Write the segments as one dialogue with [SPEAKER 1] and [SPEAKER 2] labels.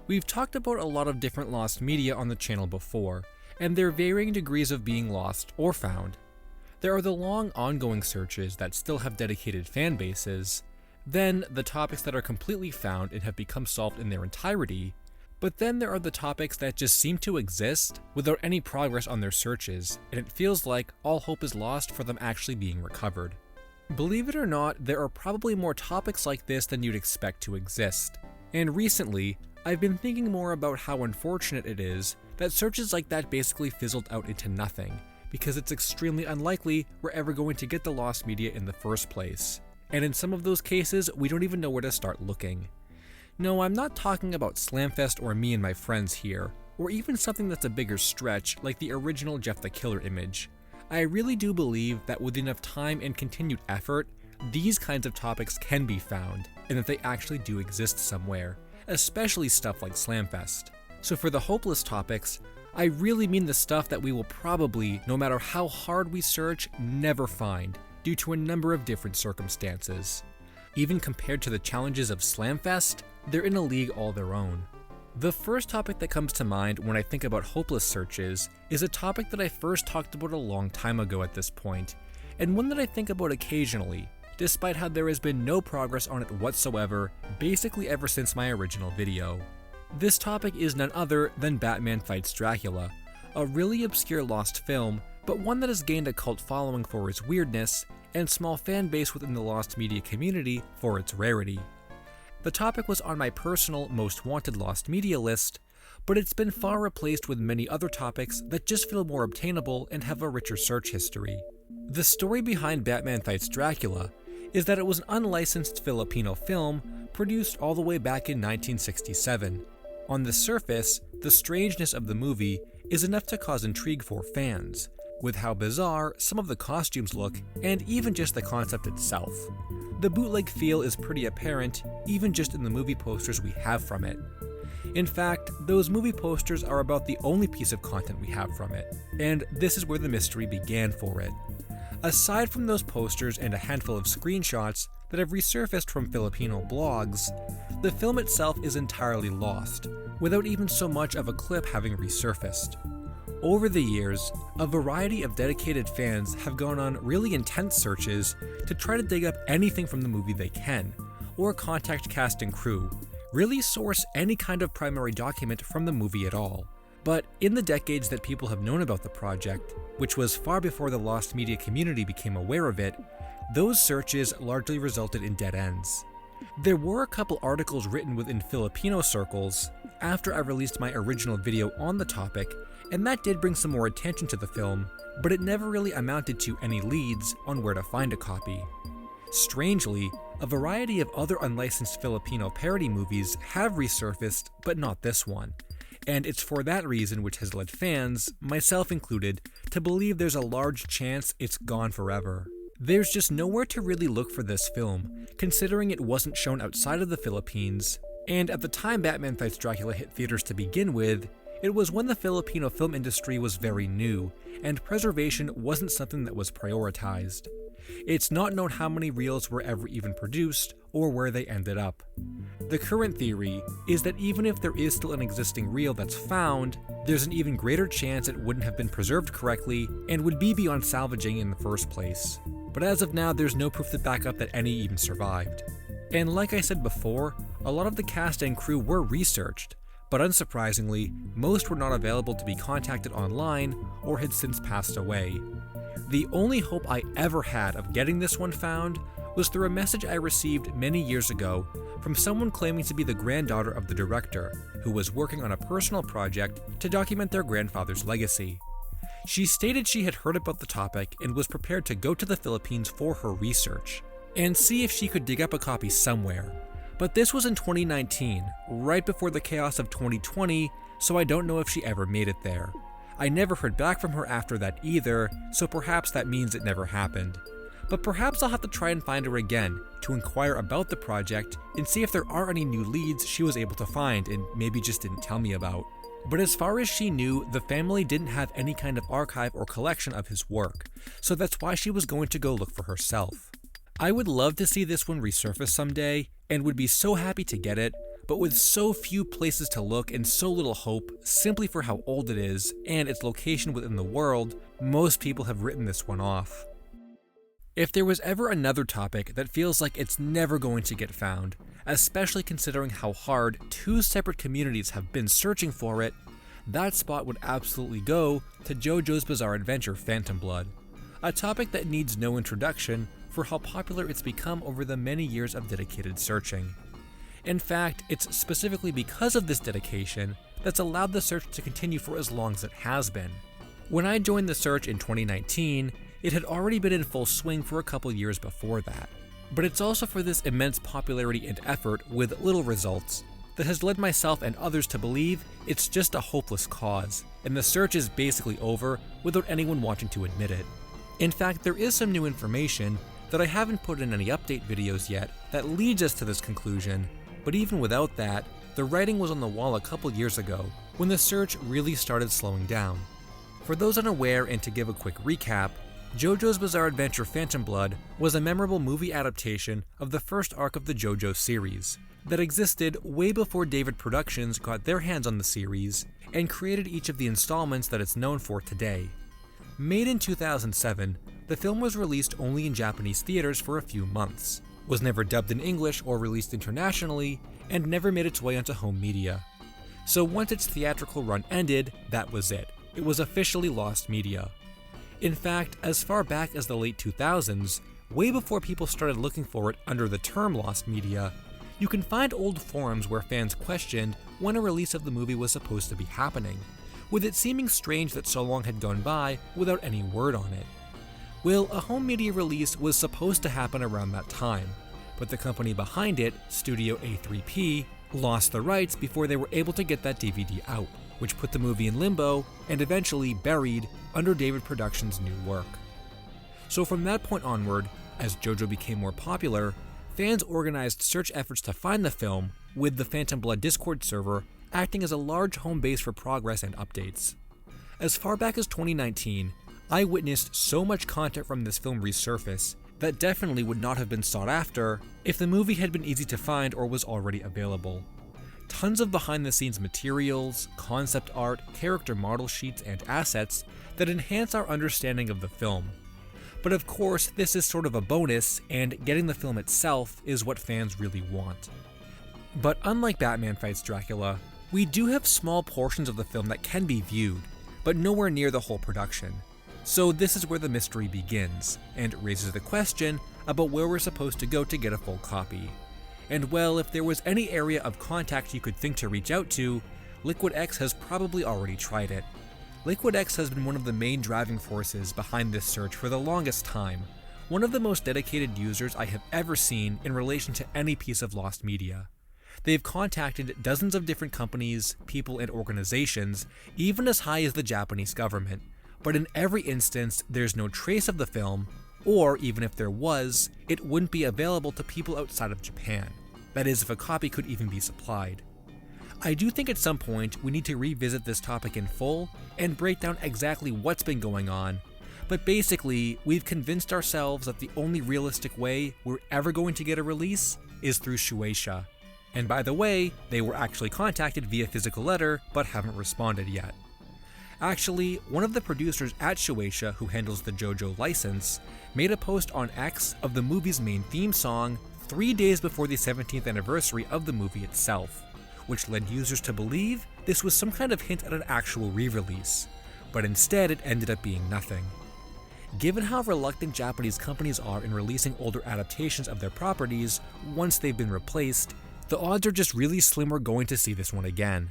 [SPEAKER 1] We've talked about a lot of different lost media on the channel before, and their varying degrees of being lost or found. There are the long ongoing searches that still have dedicated fan bases, then the topics that are completely found and have become solved in their entirety, but then there are the topics that just seem to exist without any progress on their searches, and it feels like all hope is lost for them actually being recovered. Believe it or not, there are probably more topics like this than you'd expect to exist, and recently, I've been thinking more about how unfortunate it is that searches like that basically fizzled out into nothing, because it's extremely unlikely we're ever going to get the lost media in the first place. And in some of those cases, we don't even know where to start looking. No, I'm not talking about Slamfest or Me and My Friends here, or even something that's a bigger stretch like the original Jeff the Killer image. I really do believe that with enough time and continued effort, these kinds of topics can be found, and that they actually do exist somewhere, especially stuff like Slamfest. So for the hopeless topics, I really mean the stuff that we will probably, no matter how hard we search, never find, due to a number of different circumstances. Even compared to the challenges of Slamfest, they're in a league all their own. The first topic that comes to mind when I think about hopeless searches is a topic that I first talked about a long time ago at this point, and one that I think about occasionally, despite how there has been no progress on it whatsoever, basically ever since my original video. This topic is none other than Batman Fights Dracula, a really obscure lost film, but one that has gained a cult following for its weirdness, and small fan base within the lost media community for its rarity. The topic was on my personal most wanted lost media list, but it's been far replaced with many other topics that just feel more obtainable and have a richer search history. The story behind Batman Fights Dracula is that it was an unlicensed Filipino film produced all the way back in 1967. On the surface, the strangeness of the movie is enough to cause intrigue for fans, with how bizarre some of the costumes look and even just the concept itself. The bootleg feel is pretty apparent even just in the movie posters we have from it. In fact, those movie posters are about the only piece of content we have from it, and this is where the mystery began for it. Aside from those posters and a handful of screenshots that have resurfaced from Filipino blogs, the film itself is entirely lost, without even so much of a clip having resurfaced. Over the years, a variety of dedicated fans have gone on really intense searches to try to dig up anything from the movie they can, or contact cast and crew, really source any kind of primary document from the movie at all. But in the decades that people have known about the project, which was far before the lost media community became aware of it, those searches largely resulted in dead ends. There were a couple articles written within Filipino circles after I released my original video on the topic, and that did bring some more attention to the film, but it never really amounted to any leads on where to find a copy. Strangely, a variety of other unlicensed Filipino parody movies have resurfaced, but not this one. And it's for that reason which has led fans, myself included, to believe there's a large chance it's gone forever. There's just nowhere to really look for this film, considering it wasn't shown outside of the Philippines, and at the time Batman Fights Dracula hit theaters to begin with, it was when the Filipino film industry was very new, and preservation wasn't something that was prioritized. It's not known how many reels were ever even produced, or where they ended up. The current theory is that even if there is still an existing reel that's found, there's an even greater chance it wouldn't have been preserved correctly and would be beyond salvaging in the first place. But as of now, there's no proof to back up that any even survived. And like I said before, a lot of the cast and crew were researched, but unsurprisingly, most were not available to be contacted online or had since passed away. The only hope I ever had of getting this one found was through a message I received many years ago from someone claiming to be the granddaughter of the director, who was working on a personal project to document their grandfather's legacy. She stated she had heard about the topic and was prepared to go to the Philippines for her research, and see if she could dig up a copy somewhere. But this was in 2019, right before the chaos of 2020, so I don't know if she ever made it there. I never heard back from her after that either, so perhaps that means it never happened. But perhaps I'll have to try and find her again to inquire about the project and see if there are any new leads she was able to find and maybe just didn't tell me about. But as far as she knew, the family didn't have any kind of archive or collection of his work, so that's why she was going to go look for herself. I would love to see this one resurface someday, and would be so happy to get it, but with so few places to look and so little hope, simply for how old it is and its location within the world, most people have written this one off. If there was ever another topic that feels like it's never going to get found, especially considering how hard two separate communities have been searching for it, that spot would absolutely go to JoJo's Bizarre Adventure Phantom Blood, a topic that needs no introduction for how popular it's become over the many years of dedicated searching. In fact, it's specifically because of this dedication that's allowed the search to continue for as long as it has been. When I joined the search in 2019, it had already been in full swing for a couple years before that. But it's also for this immense popularity and effort with little results that has led myself and others to believe it's just a hopeless cause, and the search is basically over without anyone wanting to admit it. In fact, there is some new information that I haven't put in any update videos yet that leads us to this conclusion, but even without that, the writing was on the wall a couple years ago when the search really started slowing down. For those unaware, and to give a quick recap, JoJo's Bizarre Adventure Phantom Blood was a memorable movie adaptation of the first arc of the JoJo series that existed way before David Productions got their hands on the series and created each of the installments that it's known for today. Made in 2007, the film was released only in Japanese theaters for a few months, was never dubbed in English or released internationally, and never made its way onto home media. So once its theatrical run ended, that was it. It was officially lost media. In fact, as far back as the late 2000s, way before people started looking for it under the term lost media, you can find old forums where fans questioned when a release of the movie was supposed to be happening, with it seeming strange that so long had gone by without any word on it. Well, a home media release was supposed to happen around that time, but the company behind it, Studio A3P, lost the rights before they were able to get that DVD out, which put the movie in limbo and eventually buried under David Productions' new work. So from that point onward, as JoJo became more popular, fans organized search efforts to find the film, with the Phantom Blood Discord server acting as a large home base for progress and updates. As far back as 2019, I witnessed so much content from this film resurface that definitely would not have been sought after if the movie had been easy to find or was already available. Tons of behind-the-scenes materials, concept art, character model sheets, and assets that enhance our understanding of the film. But of course, this is sort of a bonus, and getting the film itself is what fans really want. But unlike Batman Fights Dracula, we do have small portions of the film that can be viewed, but nowhere near the whole production. So this is where the mystery begins, and raises the question about where we're supposed to go to get a full copy. And well, if there was any area of contact you could think to reach out to, Liquid X has probably already tried it. Liquid X has been one of the main driving forces behind this search for the longest time, one of the most dedicated users I have ever seen in relation to any piece of lost media. They've contacted dozens of different companies, people, and organizations, even as high as the Japanese government, but in every instance there's no trace of the film, or even if there was, it wouldn't be available to people outside of Japan. That is, if a copy could even be supplied. I do think at some point we need to revisit this topic in full and break down exactly what's been going on, but basically, we've convinced ourselves that the only realistic way we're ever going to get a release is through Shueisha. And by the way, they were actually contacted via physical letter, but haven't responded yet. Actually, one of the producers at Shueisha who handles the JoJo license made a post on X of the movie's main theme song 3 days before the 17th anniversary of the movie itself, which led users to believe this was some kind of hint at an actual re-release, but instead it ended up being nothing. Given how reluctant Japanese companies are in releasing older adaptations of their properties once they've been replaced, the odds are just really slim we're going to see this one again.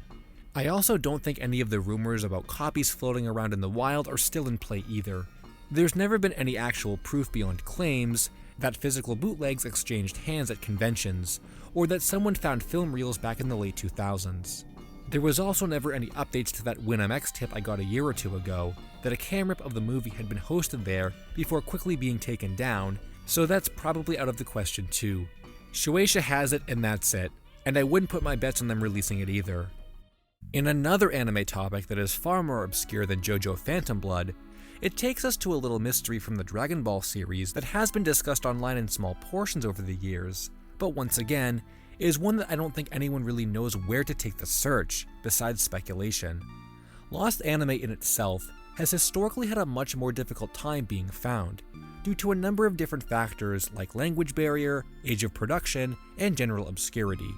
[SPEAKER 1] I also don't think any of the rumors about copies floating around in the wild are still in play either. There's never been any actual proof beyond claims that physical bootlegs exchanged hands at conventions, or that someone found film reels back in the late 2000s. There was also never any updates to that WinMX tip I got a year or two ago, that a cam rip of the movie had been hosted there before quickly being taken down, so that's probably out of the question too. Shueisha has it and that's it, and I wouldn't put my bets on them releasing it either. In another anime topic that is far more obscure than JoJo Phantom Blood, it takes us to a little mystery from the Dragon Ball series that has been discussed online in small portions over the years, but once again, is one that I don't think anyone really knows where to take the search, besides speculation. Lost anime in itself has historically had a much more difficult time being found, due to a number of different factors like language barrier, age of production, and general obscurity,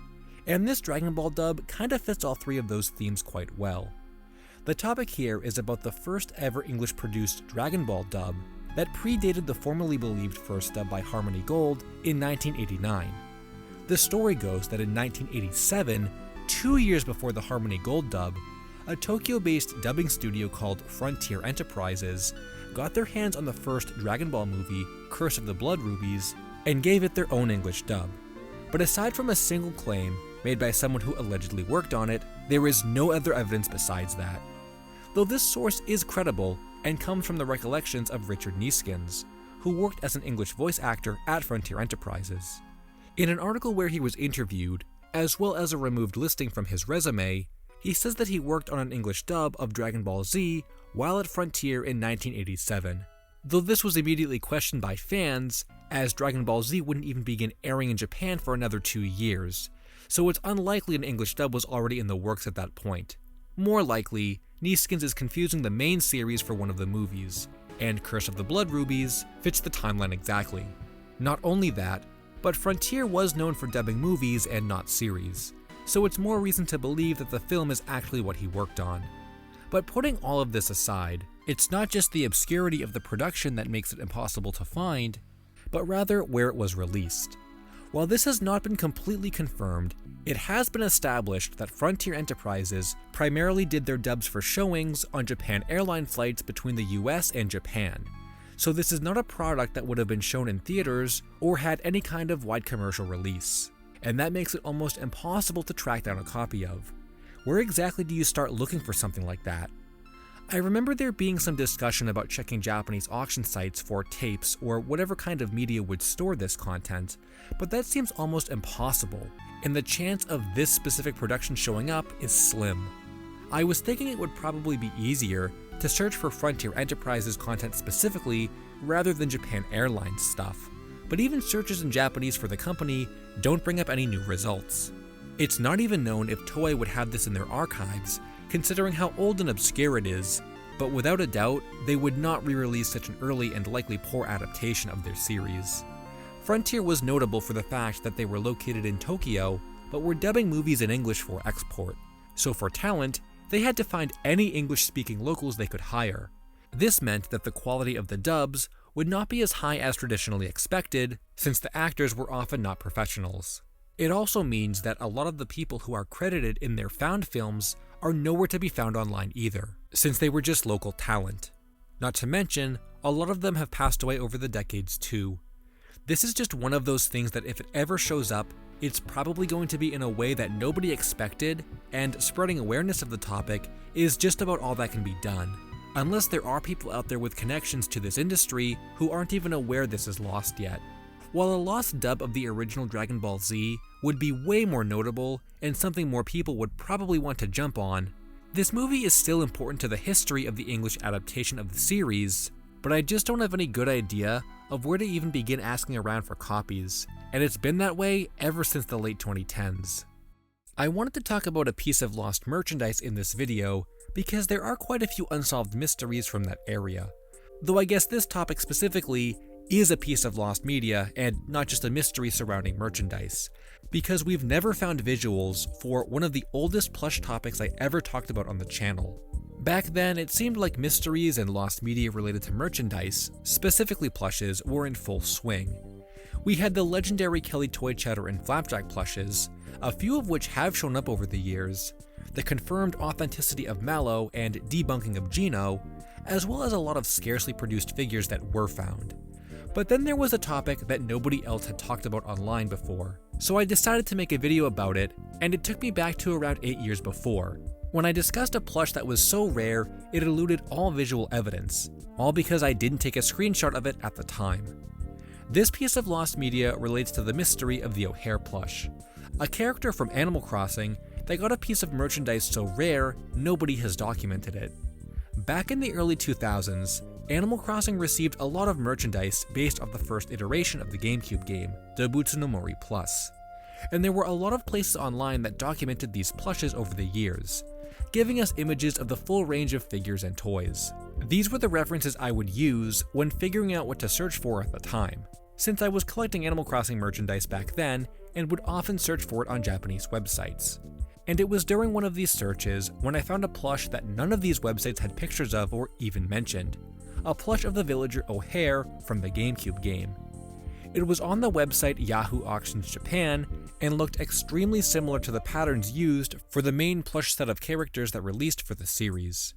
[SPEAKER 1] and this Dragon Ball dub kinda fits all three of those themes quite well. The topic here is about the first ever English-produced Dragon Ball dub that predated the formerly believed first dub by Harmony Gold in 1989. The story goes that in 1987, 2 years before the Harmony Gold dub, a Tokyo-based dubbing studio called Frontier Enterprises got their hands on the first Dragon Ball movie, Curse of the Blood Rubies, and gave it their own English dub. But aside from a single claim made by someone who allegedly worked on it, there is no other evidence besides that. Though this source is credible and comes from the recollections of Richard Neeskens, who worked as an English voice actor at Frontier Enterprises. In an article where he was interviewed, as well as a removed listing from his resume, he says that he worked on an English dub of Dragon Ball Z while at Frontier in 1987, though this was immediately questioned by fans, as Dragon Ball Z wouldn't even begin airing in Japan for another 2 years, so it's unlikely an English dub was already in the works at that point. More likely, Neeskens is confusing the main series for one of the movies, and Curse of the Blood Rubies fits the timeline exactly. Not only that, but Frontier was known for dubbing movies and not series, so it's more reason to believe that the film is actually what he worked on. But putting all of this aside, it's not just the obscurity of the production that makes it impossible to find, but rather where it was released. While this has not been completely confirmed, it has been established that Frontier Enterprises primarily did their dubs for showings on Japan Airline flights between the US and Japan, so this is not a product that would have been shown in theaters or had any kind of wide commercial release, and that makes it almost impossible to track down a copy of. Where exactly do you start looking for something like that? I remember there being some discussion about checking Japanese auction sites for tapes or whatever kind of media would store this content, but that seems almost impossible, and the chance of this specific production showing up is slim. I was thinking it would probably be easier to search for Frontier Enterprises content specifically rather than Japan Airlines stuff, but even searches in Japanese for the company don't bring up any new results. It's not even known if Toei would have this in their archives, considering how old and obscure it is, but without a doubt, they would not re-release such an early and likely poor adaptation of their series. Frontier was notable for the fact that they were located in Tokyo, but were dubbing movies in English for export, so for talent, they had to find any English-speaking locals they could hire. This meant that the quality of the dubs would not be as high as traditionally expected, since the actors were often not professionals. It also means that a lot of the people who are credited in their found films are nowhere to be found online either, since they were just local talent. Not to mention, a lot of them have passed away over the decades too. This is just one of those things that if it ever shows up, it's probably going to be in a way that nobody expected, and spreading awareness of the topic is just about all that can be done, unless there are people out there with connections to this industry who aren't even aware this is lost yet. While a lost dub of the original Dragon Ball Z would be way more notable and something more people would probably want to jump on, this movie is still important to the history of the English adaptation of the series, but I just don't have any good idea of where to even begin asking around for copies, and it's been that way ever since the late 2010s. I wanted to talk about a piece of lost merchandise in this video because there are quite a few unsolved mysteries from that area, though I guess this topic specifically is a piece of lost media and not just a mystery surrounding merchandise, because we've never found visuals for one of the oldest plush topics I ever talked about on the channel. Back then, it seemed like mysteries and lost media related to merchandise, specifically plushes, were in full swing. We had the legendary Kelly Toy Cheddar and Flapjack plushes, a few of which have shown up over the years, the confirmed authenticity of Mallow and debunking of Gino, as well as a lot of scarcely produced figures that were found. But then there was a topic that nobody else had talked about online before, so I decided to make a video about it, and it took me back to around 8 years before, when I discussed a plush that was so rare it eluded all visual evidence, all because I didn't take a screenshot of it at the time. This piece of lost media relates to the mystery of the O'Hare plush, a character from Animal Crossing that got a piece of merchandise so rare nobody has documented it. Back in the early 2000s, Animal Crossing received a lot of merchandise based off the first iteration of the GameCube game, Dobutsu no Mori Plus. and there were a lot of places online that documented these plushes over the years, giving us images of the full range of figures and toys. These were the references I would use when figuring out what to search for at the time, since I was collecting Animal Crossing merchandise back then and would often search for it on Japanese websites. And it was during one of these searches when I found a plush that none of these websites had pictures of or even mentioned, a plush of the villager O'Hare from the GameCube game. It was on the website Yahoo Auctions Japan and looked extremely similar to the patterns used for the main plush set of characters that released for the series.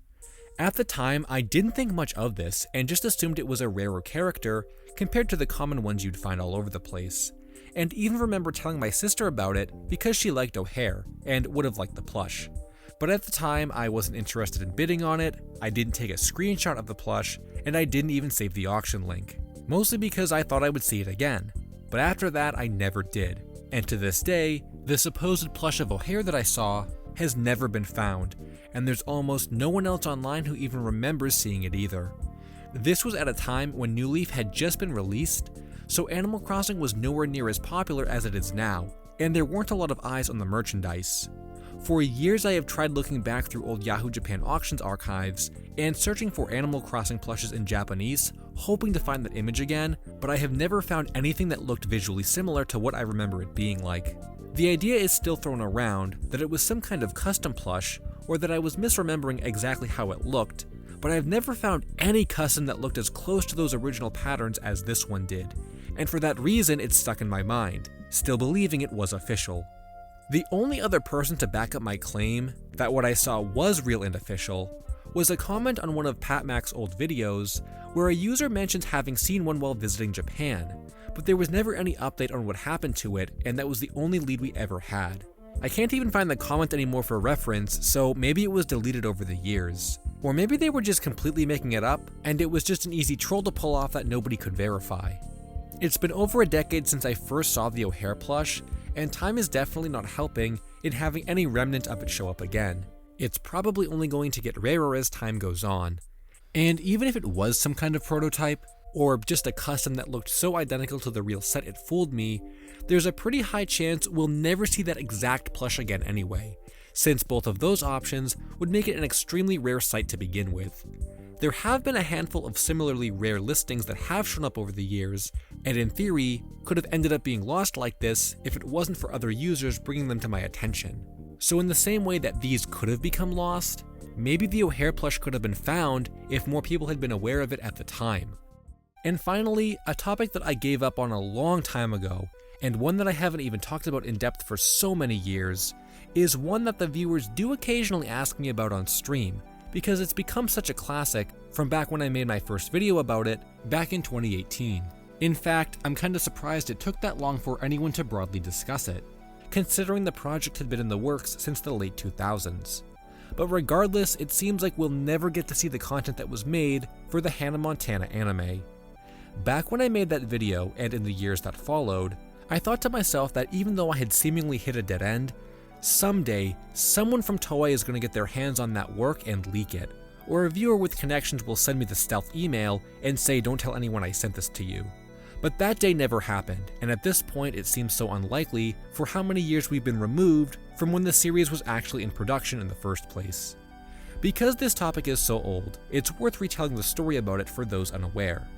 [SPEAKER 1] At the time, I didn't think much of this and just assumed it was a rarer character compared to the common ones you'd find all over the place, and even remember telling my sister about it because she liked O'Hare and would have liked the plush. But at the time, I wasn't interested in bidding on it, I didn't take a screenshot of the plush, and I didn't even save the auction link, mostly because I thought I would see it again. But after that, I never did, and to this day, the supposed plush of O'Hare that I saw has never been found, and there's almost no one else online who even remembers seeing it either. This was at a time when New Leaf had just been released, so Animal Crossing was nowhere near as popular as it is now, and there weren't a lot of eyes on the merchandise. For years I have tried looking back through old Yahoo Japan auctions archives and searching for Animal Crossing plushes in Japanese, hoping to find that image again, but I have never found anything that looked visually similar to what I remember it being like. The idea is still thrown around that it was some kind of custom plush, or that I was misremembering exactly how it looked, but I've never found any custom that looked as close to those original patterns as this one did, and for that reason it's stuck in my mind, still believing it was official. The only other person to back up my claim that what I saw was real and official was a comment on one of Pat Mac's old videos where a user mentions having seen one while visiting Japan, but there was never any update on what happened to it, and that was the only lead we ever had. I can't even find the comment anymore for reference, so maybe it was deleted over the years. Or maybe they were just completely making it up, and it was just an easy troll to pull off that nobody could verify. It's been over a decade since I first saw the O'Hare plush, and time is definitely not helping in having any remnant of it show up again. It's probably only going to get rarer as time goes on. And even if it was some kind of prototype, or just a custom that looked so identical to the real set it fooled me, there's a pretty high chance we'll never see that exact plush again anyway, since both of those options would make it an extremely rare sight to begin with. There have been a handful of similarly rare listings that have shown up over the years, and in theory, could have ended up being lost like this if it wasn't for other users bringing them to my attention. So in the same way that these could have become lost, maybe the O'Hare plush could have been found if more people had been aware of it at the time. And finally, a topic that I gave up on a long time ago, and one that I haven't even talked about in depth for so many years, is one that the viewers do occasionally ask me about on stream, because it's become such a classic from back when I made my first video about it back in 2018. In fact, I'm kinda surprised it took that long for anyone to broadly discuss it, considering the project had been in the works since the late 2000s. But regardless, it seems like we'll never get to see the content that was made for the Hannah Montana anime. Back when I made that video, and in the years that followed, I thought to myself that even though I had seemingly hit a dead end, someday, someone from Toei is going to get their hands on that work and leak it, or a viewer with connections will send me the stealth email and say don't tell anyone I sent this to you. But that day never happened, and at this point it seems so unlikely for how many years we've been removed from when the series was actually in production in the first place. Because this topic is so old, it's worth retelling the story about it for those unaware.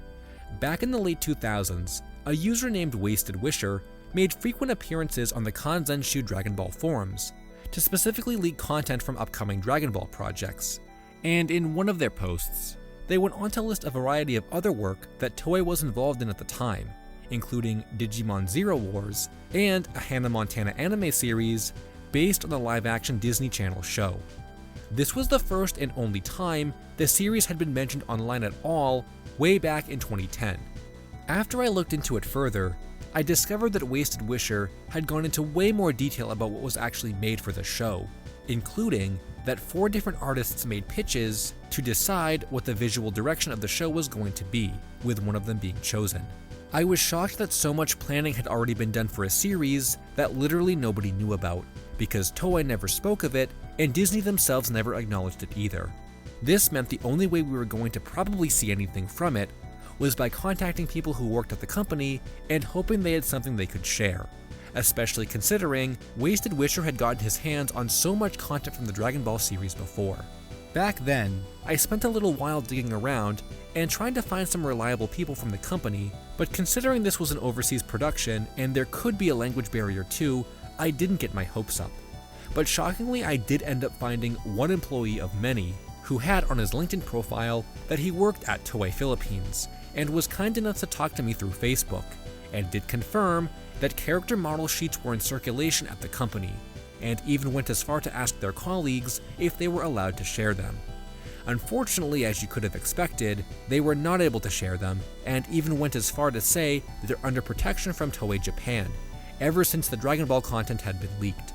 [SPEAKER 1] Back in the late 2000s, a user named Wasted Wisher made frequent appearances on the Kanzenshu Dragon Ball forums to specifically leak content from upcoming Dragon Ball projects, and in one of their posts, they went on to list a variety of other work that Toei was involved in at the time, including Digimon Zero Wars and a Hannah Montana anime series based on the live-action Disney Channel show. This was the first and only time the series had been mentioned online at all way back in 2010. After I looked into it further, I discovered that Wasted Wisher had gone into way more detail about what was actually made for the show, including that 4 different artists made pitches to decide what the visual direction of the show was going to be, with one of them being chosen. I was shocked that so much planning had already been done for a series that literally nobody knew about, because Toei never spoke of it, and Disney themselves never acknowledged it either. This meant the only way we were going to probably see anything from it was by contacting people who worked at the company and hoping they had something they could share, especially considering Wasted Wisher had gotten his hands on so much content from the Dragon Ball series before. Back then, I spent a little while digging around and trying to find some reliable people from the company, but considering this was an overseas production and there could be a language barrier too, I didn't get my hopes up. But shockingly, I did end up finding one employee of many who had on his LinkedIn profile that he worked at Toei Philippines and was kind enough to talk to me through Facebook, and did confirm that character model sheets were in circulation at the company, and even went as far to ask their colleagues if they were allowed to share them. Unfortunately, as you could have expected, they were not able to share them, and even went as far to say that they're under protection from Toei Japan, ever since the Dragon Ball content had been leaked.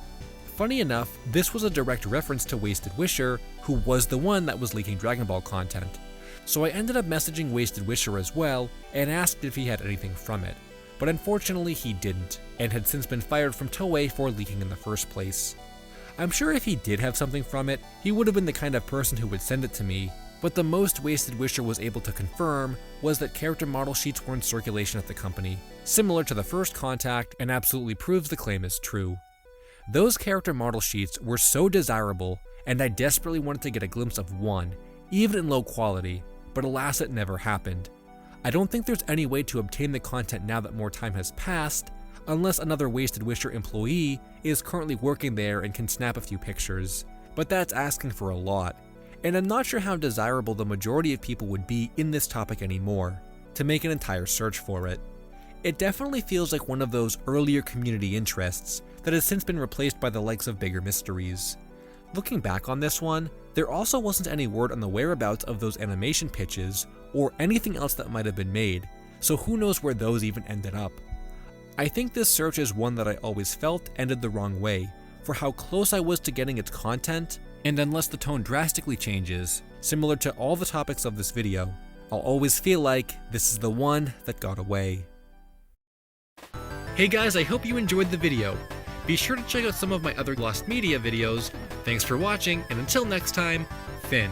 [SPEAKER 1] Funny enough, this was a direct reference to Wasted Wisher, who was the one that was leaking Dragon Ball content. So I ended up messaging Wasted Wisher as well, and asked if he had anything from it. But unfortunately he didn't, and had since been fired from Toei for leaking in the first place. I'm sure if he did have something from it, he would have been the kind of person who would send it to me, but the most Wasted Wisher was able to confirm was that character model sheets were in circulation at the company, similar to the first contact, and absolutely proves the claim is true. Those character model sheets were so desirable, and I desperately wanted to get a glimpse of one, even in low quality, but alas it never happened. I don't think there's any way to obtain the content now that more time has passed, unless another Wasted Wisher employee is currently working there and can snap a few pictures, but that's asking for a lot, and I'm not sure how desirable the majority of people would be in this topic anymore, to make an entire search for it. It definitely feels like one of those earlier community interests that has since been replaced by the likes of bigger mysteries. Looking back on this one, there also wasn't any word on the whereabouts of those animation pitches or anything else that might have been made, so who knows where those even ended up. I think this search is one that I always felt ended the wrong way, for how close I was to getting its content, and unless the tone drastically changes, similar to all the topics of this video, I'll always feel like this is the one that got away. Hey guys, I hope you enjoyed the video. Be sure to check out some of my other lost media videos. Thanks for watching, and until next time, Finn.